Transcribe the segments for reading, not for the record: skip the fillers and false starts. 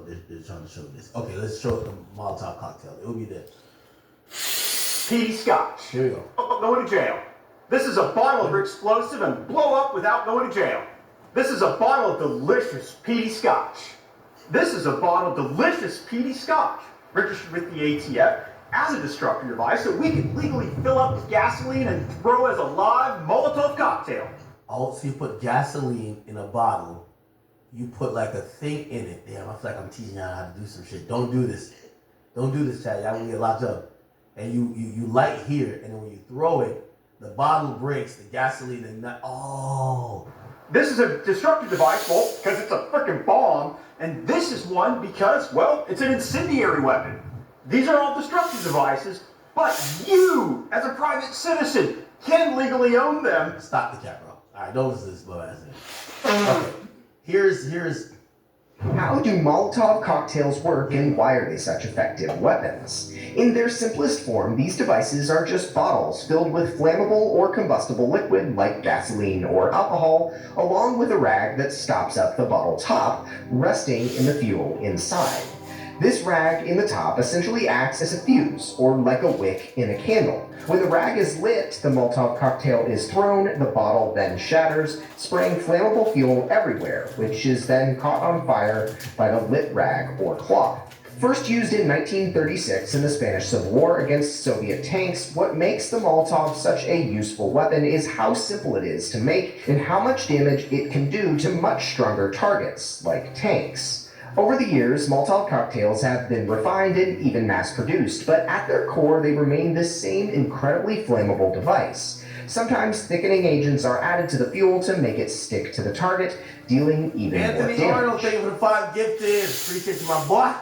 they're trying to show this. Okay, let's show the Molotov cocktail. It will be there. Petey Scotch. Here we go. Going to jail. This is a bottle of explosive and blow up without going to jail. This is a bottle of delicious Petey Scotch. This is a bottle of delicious Petey Scotch, registered with the ATF as a destructive device so we can legally fill up with gasoline and throw as a live Molotov cocktail. Oh, so you put gasoline in a bottle. You put like a thing in it. Damn, I feel like I'm teaching y'all how to do some shit. Don't do this. Don't do this, Chad. Y'all gonna get locked up. And you light here, and then when you throw it, the bottle breaks, the gasoline, and not. Oh. This is a destructive device, well, because it's a freaking bomb, and this is one because, well, it's an incendiary weapon. These are all destructive devices, but you, as a private citizen, can legally own them. Stop the cat, bro. All right, don't listen to this blow ass nigga. Okay, here's. How do Molotov cocktails work and why are they such effective weapons? In their simplest form, these devices are just bottles filled with flammable or combustible liquid like gasoline or alcohol, along with a rag that stops up the bottle top, resting in the fuel inside. This rag in the top essentially acts as a fuse, or like a wick in a candle. When the rag is lit, the Molotov cocktail is thrown, the bottle then shatters, spraying flammable fuel everywhere, which is then caught on fire by the lit rag or cloth. First used in 1936 in the Spanish Civil War against Soviet tanks, what makes the Molotov such a useful weapon is how simple it is to make and how much damage it can do to much stronger targets, like tanks. Over the years, Molotov cocktails have been refined and even mass-produced, but at their core they remain this same incredibly flammable device. Sometimes thickening agents are added to the fuel to make it stick to the target, dealing even more Anthony damage. Arnold, thank you for the 5 gifted. Appreciate you, my boy.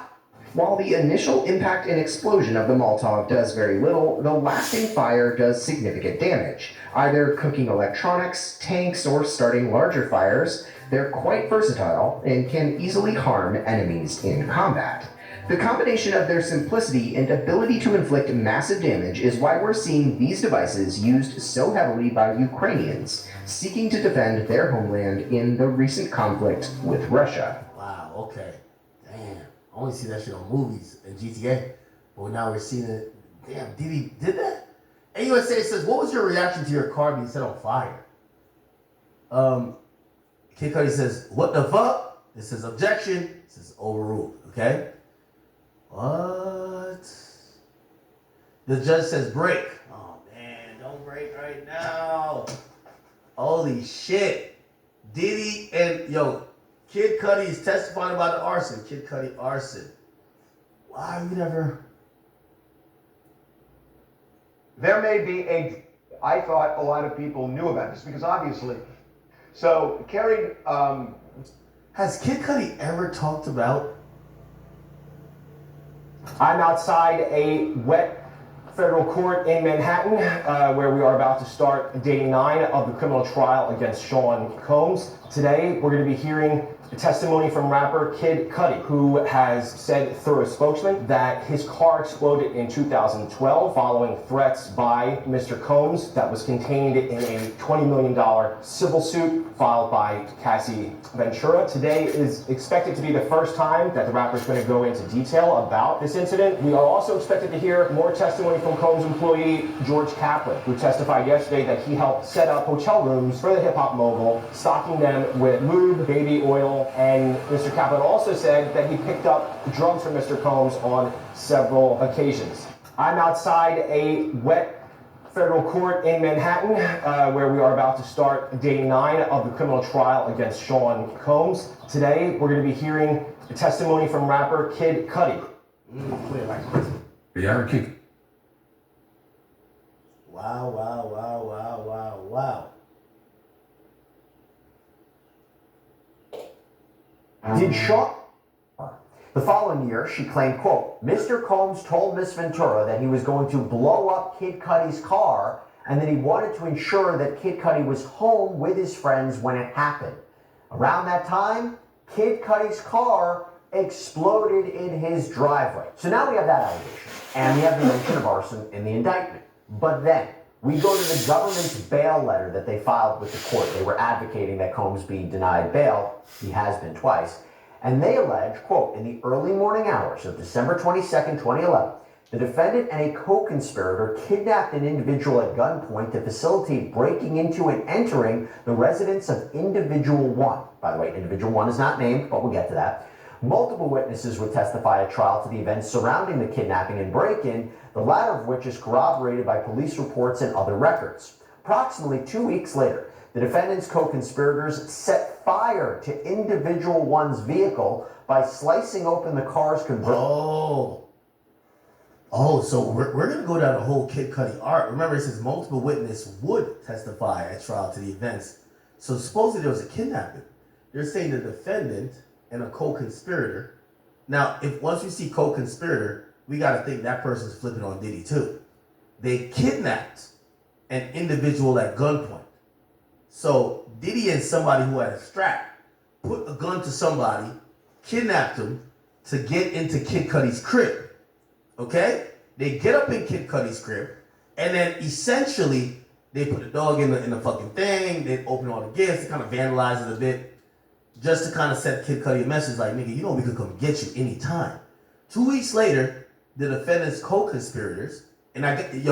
While the initial impact and explosion of the Molotov does very little, the lasting fire does significant damage. Either cooking electronics, tanks, or starting larger fires, they're quite versatile and can easily harm enemies in combat. The combination of their simplicity and ability to inflict massive damage is why we're seeing these devices used so heavily by Ukrainians seeking to defend their homeland in the recent conflict with Russia. Wow, okay. Damn. I only see that shit on movies and GTA. But now we're seeing it. Damn, did that? AUSA says, what was your reaction to your car being set on fire? Kid Cudi says, what the fuck? It says objection. It says overruled, okay? What? The judge says break. Oh man, don't break right now. Holy shit. Diddy and Kid Cudi is testifying about the arson. Kid Cudi arson. Why we never? There may be I thought a lot of people knew about this because obviously, so Kerry, Has Kid Cudi ever talked about? I'm outside a wet federal court in Manhattan, where we are about to start day 9 of the criminal trial against Sean Combs. Today, we're going to be hearing testimony from rapper Kid Cudi, who has said through a spokesman that his car exploded in 2012 following threats by Mr. Combs that was contained in a $20 million civil suit filed by Cassie Ventura. Today is expected to be the first time that the rapper is going to go into detail about this incident. We are also expected to hear more testimony from Combs employee George Kaplan, who testified yesterday that he helped set up hotel rooms for the hip-hop mogul, stocking them with lube, baby oil, and Mr. Kaplan also said that he picked up drugs from Mr. Combs on several occasions. I'm outside a wet federal court in Manhattan, where we are about to start day 9 of the criminal trial against Sean Combs. Today, we're going to be hearing testimony from rapper Kid Cudi. Wow, wow, wow, wow, wow, wow. Did Sean? The following year, she claimed, quote, Mr. Combs told Miss Ventura that he was going to blow up Kid Cudi's car and that he wanted to ensure that Kid Cudi was home with his friends when it happened. Around that time, Kid Cudi's car exploded in his driveway. So now we have that allegation, and we have the mention of arson in the indictment. But then, we go to the government's bail letter that they filed with the court. They were advocating that Combs be denied bail. He has been twice. And they allege, quote, in the early morning hours of December 22nd, 2011, the defendant and a co-conspirator kidnapped an individual at gunpoint to facilitate breaking into and entering the residence of Individual 1. By the way, Individual 1 is not named, but we'll get to that. Multiple witnesses would testify at trial to the events surrounding the kidnapping and break-in, the latter of which is corroborated by police reports and other records. Approximately 2 weeks later, the defendant's co-conspirators set fire to Individual 1's vehicle by slicing open the car's convertible. Oh, so we're going to go down the whole Kid Cudi arc. Remember, it says multiple witnesses would testify at trial to the events. So supposedly there was a kidnapping. They're saying the defendant and a co-conspirator. Now, if once we see co-conspirator, we got to think that person's flipping on Diddy too. They kidnapped an individual at gunpoint. So Diddy and somebody who had a strap put a gun to somebody, kidnapped him to get into Kid Cudi's crib. Okay? They get up in Kid Cudi's crib, and then essentially they put the dog in the fucking thing, they open all the gifts, they kind of vandalize it a bit, just to kind of set Kid Cudi a message like, nigga, you know we could come get you anytime. 2 weeks later, the defendant's co-conspirators, and you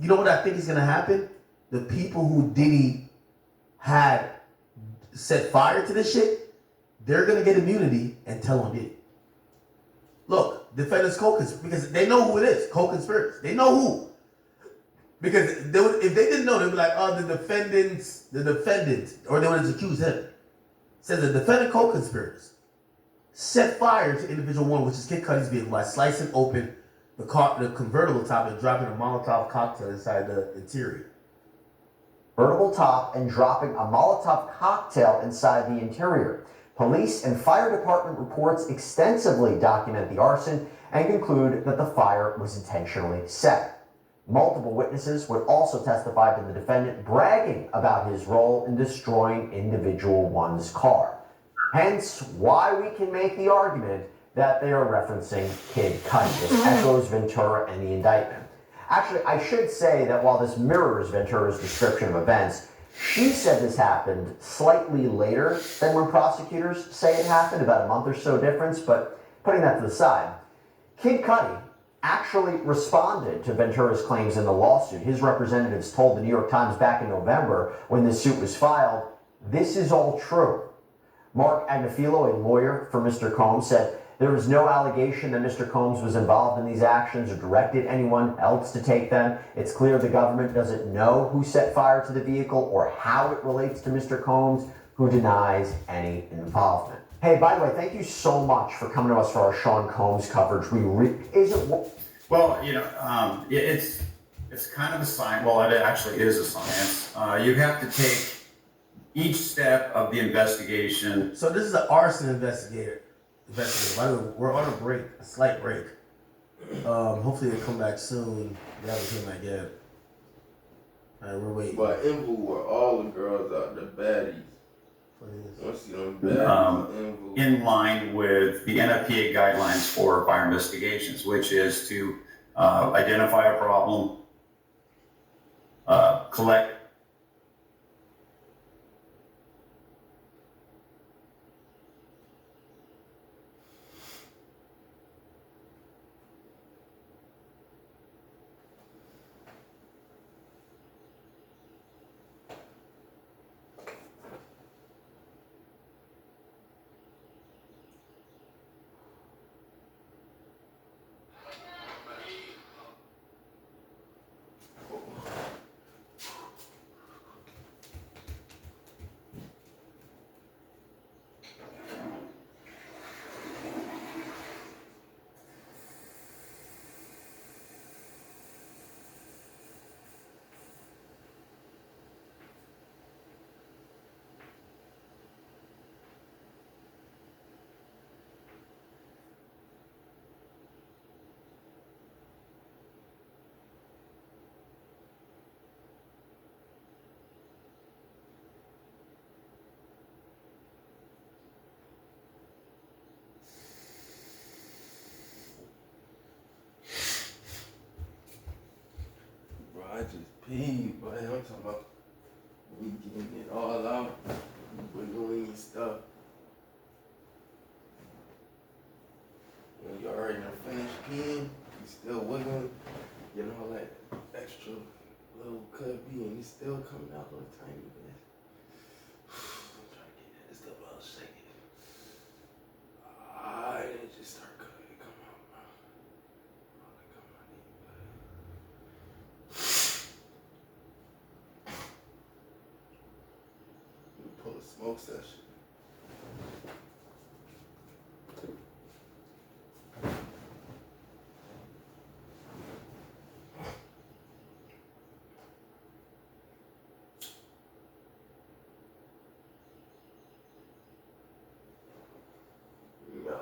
know what I think is gonna happen? The people who Diddy had set fire to this shit, they're gonna get immunity and tell on Diddy. Look, defendants co-conspirators, because they know who it is, co-conspirators. They know who. Because if they didn't know, they'd be like, oh, the defendant, or they would have accused him. It says the defendant co-conspirators set fire to Individual 1, which is Kid Cudi's vehicle, by slicing open the convertible top and dropping a Molotov cocktail inside the interior. Convertible top and dropping a Molotov cocktail inside the interior. Police and fire department reports extensively document the arson and conclude that the fire was intentionally set. Multiple witnesses would also testify to the defendant bragging about his role in destroying Individual 1's car. Hence why we can make the argument that they are referencing Kid Cudi. This echoes Ventura and the indictment. Actually, I should say that while this mirrors Ventura's description of events, she said this happened slightly later than when prosecutors say it happened, about a month or so difference, but putting that to the side, Kid Cudi actually responded to Ventura's claims in the lawsuit. His representatives told the New York Times back in November when the suit was filed, this is all true. Mark Agnifilo, a lawyer for Mr. Combs, said there was no allegation that Mr. Combs was involved in these actions or directed anyone else to take them. It's clear the government doesn't know who set fire to the vehicle or how it relates to Mr. Combs, who denies any involvement. Hey, by the way, thank you so much for coming to us for our Sean Combs coverage. Well, it's kind of a science. Well, it actually is a science. You have to take each step of the investigation. So this is an arson investigator. By the way, we're on a break, a slight break. Hopefully they'll come back soon. They haven't come back yet. Alright, we're waiting. But Envu were all the girls out, the baddies. Once you know baddies, in line with the NFPA guidelines for fire investigations, which is to identify a problem, collect. I just peed, but I'm talking about we getting it all out. We're doing stuff. When you already done finished peeing, you still wiggling, you know, like extra little cut B, and it's still coming out a little tiny bit. I'm trying to get that stuff out, shake it. And it just start cutting. Come on, bro. Come on, you pull a smoke session.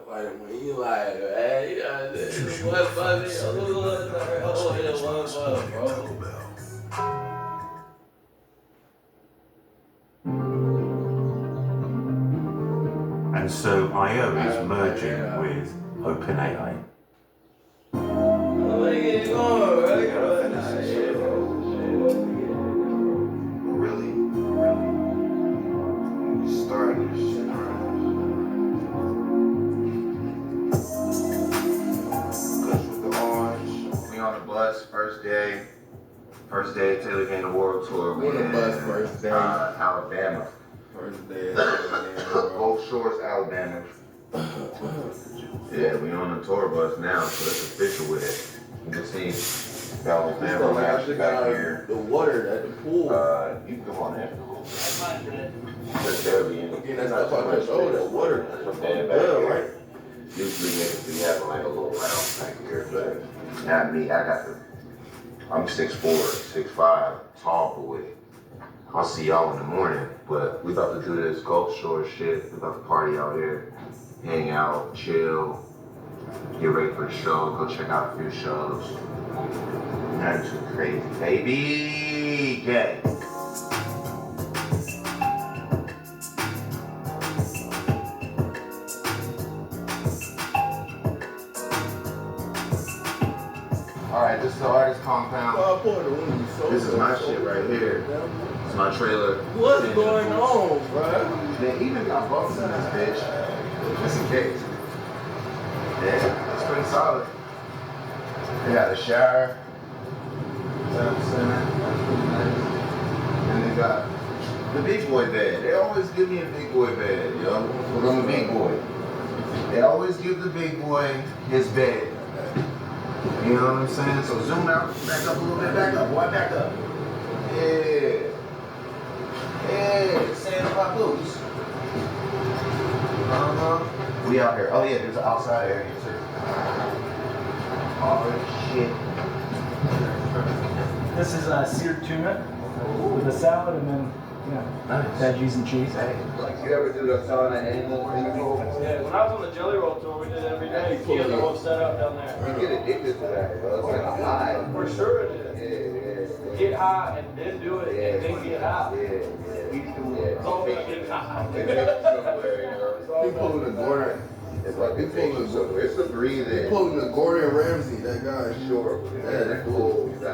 Like when you like, hey, you know, what buddy? And so I/O is merging with OpenAI. Really? Starting this shit. We on the bus, first day of Taylor Gang World Tour. We on the bus first day. Alabama. First day. Gulf Shores, Alabama. Yeah, we on the tour bus now, so it's official with it. You can see Alabama actually back here. The water at the pool. You can come on in. That's Airbnb. Again, that's not talking about show, that water. That's good, right? Usually niggas be having like a little lounge back here, but not me. I'm 6'4", 6'5", tall boy. I'll see y'all in the morning, but we about to do this Gulf Shore shit. We about to party out here, hang out, chill, get ready for the show, go check out a few shows. Nothing too crazy, baby. Gay. Alright, this is the artist compound. This is my shit right here. It's my trailer. What's going on, bro? They even got buffs in this bitch. Just in case. Yeah, it's pretty solid. They got a shower. You know what I'm saying? And they got the big boy bed. They always give me a big boy bed, yo. Because I'm a big boy. They always give the big boy his bed. You know what I'm saying? So zoom out, back up a little bit, back up, boy, back up. Yeah. Yeah, sand on my boots. We out here. Oh yeah, there's an outside area too. Oh shit. This is seared tuna with a salad and then, veggies and cheese. You ever do the sauna animal thing? Yeah, when I was on the Jelly Roll tour, we did it every day. You get the whole setup down there. You get addicted to that, bro. It's like a high. For sure it is. Yeah. Get high and then do it and then get high. It's all gonna get high. He pulling the Gordon. It's like it's a breathing. He pulling the Gordon Ramsay, that guy. Sure. Yeah, that's cool. You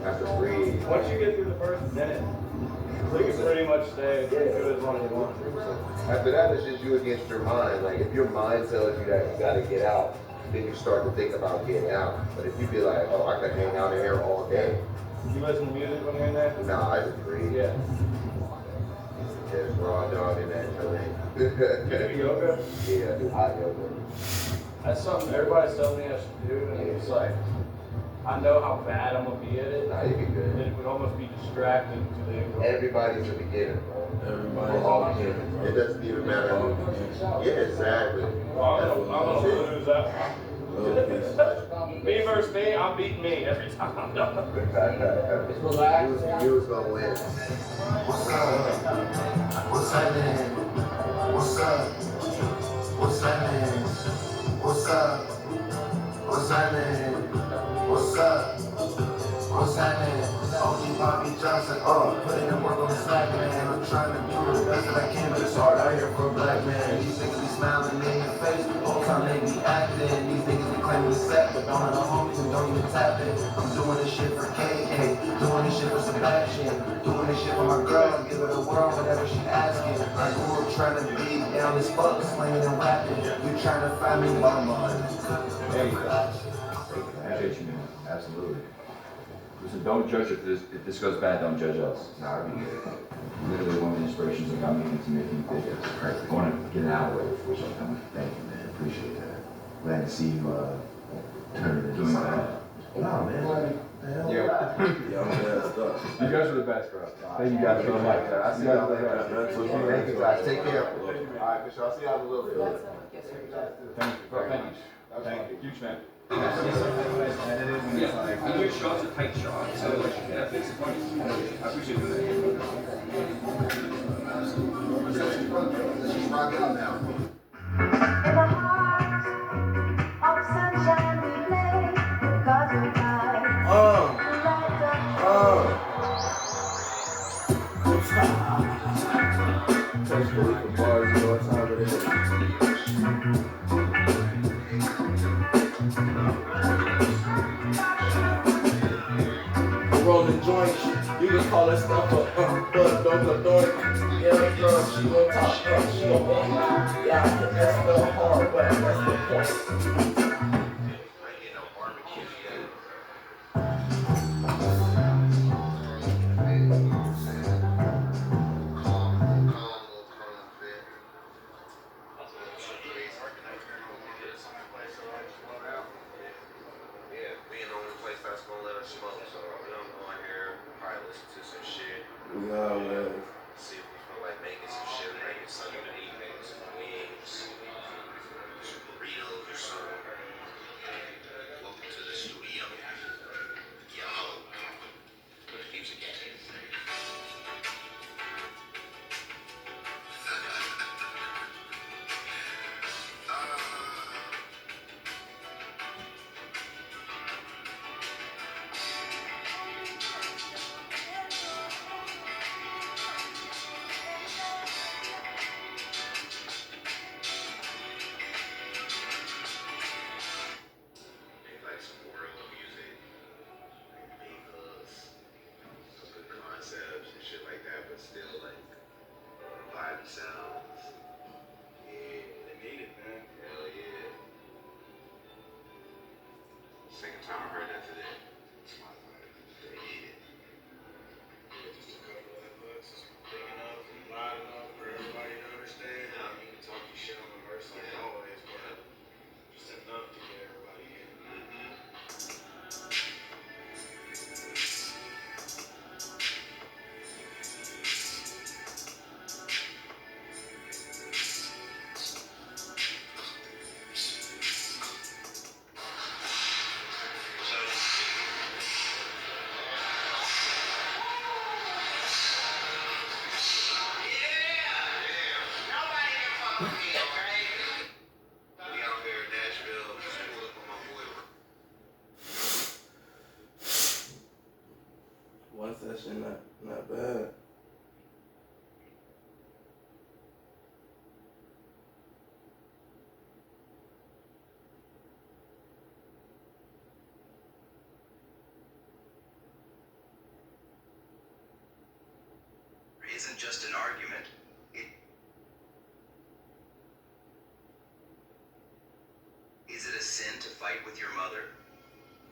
have to breathe. Once you get through the first minute, you can pretty much stay as good as long as you want. After that, it's just you against your mind. Like, if your mind tells you that you gotta get out, then you start to think about getting out. But if you be like, oh, I could hang out in here all day. You listen to music when you're in there? Nah, I just breathe. Yeah. There's raw dog in that joint. You do yoga? Yeah, I do hot yoga. That's something everybody's telling me I should do, and it's like, I know how bad I'm gonna be at it. Nah, you be good. And it would almost be distracting to the Everybody's a beginner, bro. Everybody's We're all beginners. It doesn't even matter who. Yeah, exactly. I'm gonna lose that. Me versus me, I'm beating me every time. Relax. You was gonna win. What's up? What's happening? What's up? What's happening? What's up? What's happening? What's up? What's happening? OG Bobby Johnson, putting in work on the slack, man. I'm trying to do the best that I can, but it's hard out here for a black man. These niggas be smiling in your face, whole time they be acting. These niggas be claiming the set, but don't have the homies and don't even tap it. I'm doing this shit for KK, doing this shit for Sebastian, doing this shit for my girl, give her the world whatever she asking. I grew up trying to be down this fuck, slinging and rapping. You trying to find me, mama. There you go. Appreciate you, man. Absolutely. Listen, don't judge if this goes bad. Don't judge us. Nah, I be good. Literally one of the inspirations that got me into making videos. I want to get an outlet for something. Thank you, man. Appreciate that. Glad to see you turn it into Doing something. that. Nah, man. You guys are the best, bro. Thank you guys so much. I see y'all later, man. Thank you, guys. Take care. All right, for sure. I'll see y'all in a little bit. Thank you, bro. Thank you. Thank you. Huge man. Yeah, and your shot's a tight shot, so that makes it funny. I appreciate it. Let's just rock out now. In the heart of sunshine we play, because we're tired. Touch Khalifa bars, all time with it. Rolling joints, you can call her stuff up, but don't go dork. Yeah, girl, she gon' talk, she gon' walk. Yeah, that's the hard, but that's the point. We always see if we feel like making some shit, making something to eat, maybe some wings, some burritos or something. Welcome to the studio. Yo, keeps it getting. Still like vibe sounds. Yeah, they need it, man. Hell yeah. Second time I heard that today. They need it. Yeah, just a couple of inputs, big enough and loud enough for everybody to understand. I mean, talk your shit on the verse like always, but just enough to get everybody in. One session, not bad. Isn't just an argument. Is it a sin to fight with your mother?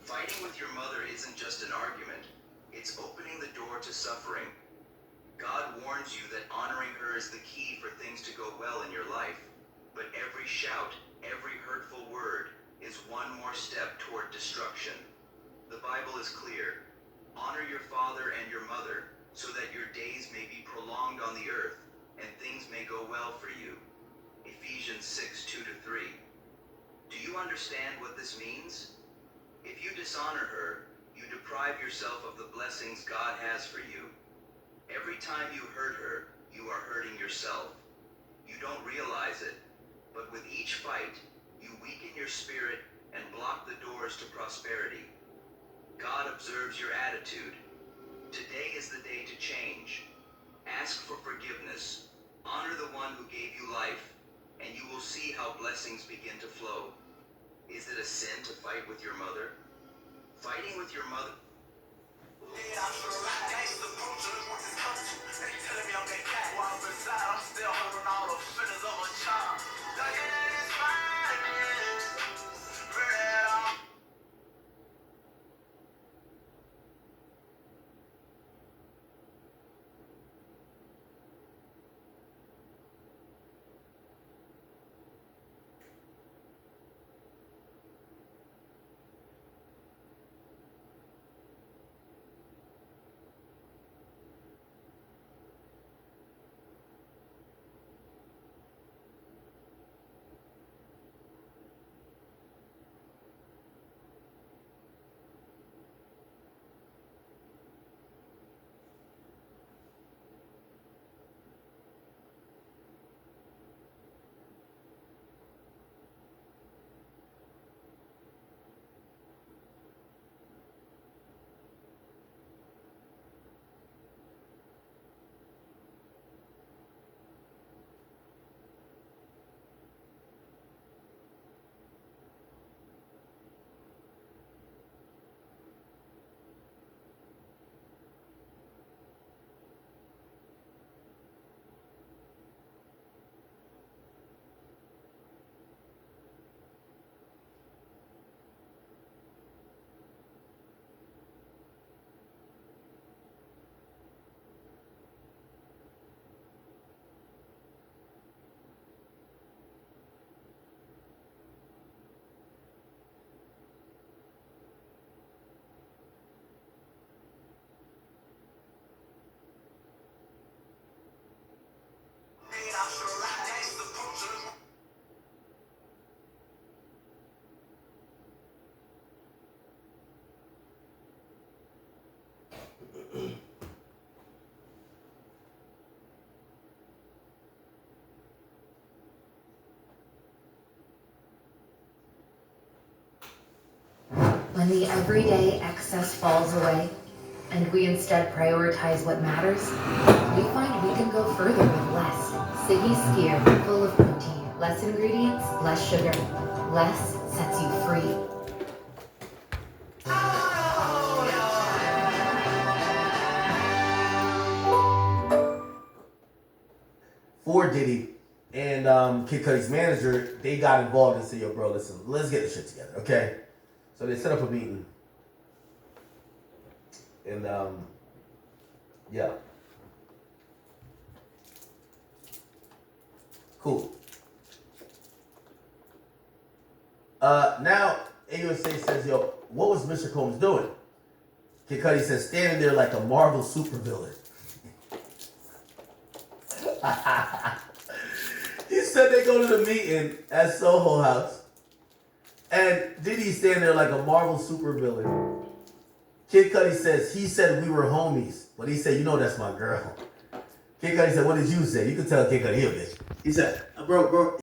Fighting with your mother isn't just an argument. It's opening the door to suffering. God warns you that honoring her is the key for things to go well in your life. But every shout, every hurtful word is one more step toward destruction. The Bible is clear. Honor your father and your mother, so that your days may be prolonged on the earth, and things may go well for you. Ephesians 6:2-3. Do you understand what this means? If you dishonor her, you deprive yourself of the blessings God has for you. Every time you hurt her, you are hurting yourself. You don't realize it, but with each fight, you weaken your spirit and block the doors to prosperity. God observes your attitude. Today is the day to change. Ask for forgiveness. Honor the one who gave you life, and you will see how blessings begin to flow. Is it a sin to fight with your mother? Fighting with your mother. When the everyday excess falls away, and we instead prioritize what matters, we find we can go further with less. Siggy Skier, full of protein, less ingredients, less sugar. Less sets you free. For Diddy and Kid Cudi's manager, they got involved and said, yo, bro, listen, let's get this shit together, okay? So they set up a meeting. And, yeah. Cool. Now, AUSA says, yo, what was Mr. Combs doing? Kid Cudi says, standing there like a Marvel supervillain. He said they go to the meeting at Soho House, and Diddy standing there like a Marvel supervillain. Kid Cudi says, he said we were homies, but he said, you know that's my girl. Kid Cudi said, what did you say? You can tell Kid Cudi, he a bitch. He said, bro,